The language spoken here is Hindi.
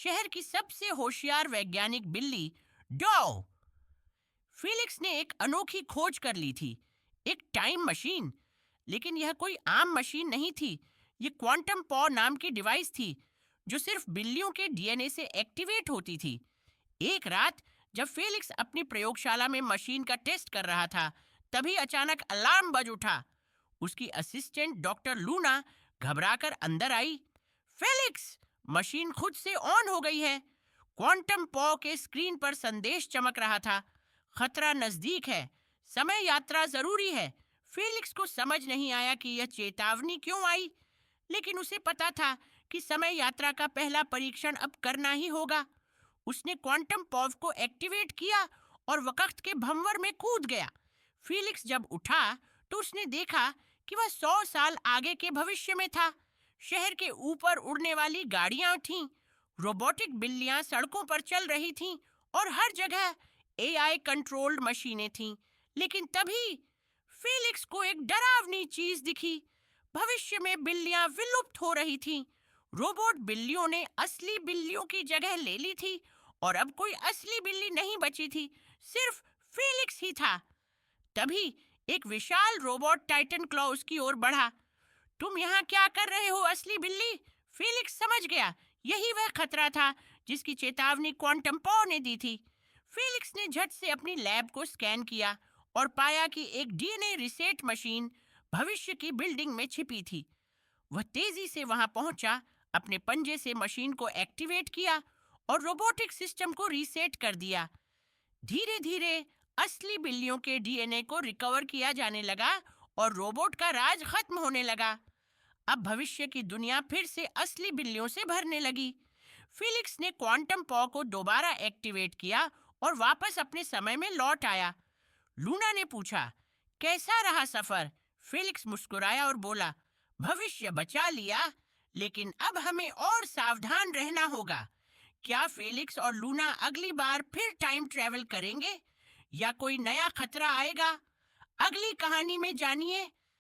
शहर की सबसे होशियार वैज्ञानिक बिल्ली डॉ फेलिक्स ने एक अनोखी खोज कर ली थी, एक टाइम मशीन। लेकिन यह कोई आम मशीन नहीं थी। ये क्वांटम पॉ नाम की डिवाइस थी, जो सिर्फ बिल्लियों के डीएनए से एक्टिवेट होती थी। एक रात जब फेलिक्स अपनी प्रयोगशाला में मशीन का टेस्ट कर रहा था, तभी अचानक अलार्म बज उठा। उसकी असिस्टेंट डॉक्टर लूना घबराकर अंदर आई। फेलिक्स, मशीन खुद से ऑन हो गई है। क्वांटम पॉ के स्क्रीन पर संदेश चमक रहा था। खतरा नजदीक है, समय यात्रा जरूरी है। फेलिक्स को समझ नहीं आया कि यह चेतावनी क्यों आई, लेकिन उसे पता था कि समय यात्रा का पहला परीक्षण अब करना ही होगा। उसने क्वांटम पॉव को एक्टिवेट किया और वक्त के भंवर में कूद गया। फेलिक्स जब उठा तो उसने देखा कि वह 100 साल आगे के भविष्य में था। शहर के ऊपर उड़ने वाली गाड़ियां थीं, रोबोटिक बिल्लियां सड़कों पर चल रही थीं और हर जगह एआई कंट्रोल्ड मशीनें थीं। लेकिन तभी फेलिक्स को एक डरावनी चीज दिखी। भविष्य में बिल्लियां विलुप्त हो रही थीं। रोबोट बिल्लियों ने असली बिल्लियों की जगह ले ली थी और अब कोई असली बिल्ली नहीं बची थी, सिर्फ फेलिक्स ही था। तभी एक विशाल रोबोट टाइटन क्लॉ उसकी ओर बढ़ा। तुम यहाँ क्या कर रहे हो असली बिल्ली? फेलिक्स समझ गया, यही वह खतरा था जिसकी चेतावनी क्वांटम पॉ ने दी थी। फेलिक्स ने झट से अपनी लैब को स्कैन किया और पाया कि एक डीएनए रिसेट मशीन भविष्य की बिल्डिंग में छिपी थी। वह तेजी से वहां पहुंचा, अपने पंजे से मशीन को एक्टिवेट किया और रोबोटिक सिस्टम को रीसेट कर दिया। धीरे धीरे असली बिल्लियों के डीएनए को रिकवर किया जाने लगा और रोबोट का राज खत्म होने लगा। अब भविष्य की दुनिया फिर से असली बिल्लियों से भरने लगी। फिलिक्स ने क्वांटम पॉ को दोबारा एक्टिवेट किया और वापस अपने समय में लौट आया। लूना ने पूछा, कैसा रहा सफर? फिलिक्स मुस्कुराया और बोला, भविष्य बचा लिया, लेकिन अब हमें और सावधान रहना होगा। क्या फेलिक्स और लूना अगली बार फिर टाइम ट्रेवल करेंगे या कोई नया खतरा आएगा? अगली कहानी में जानिए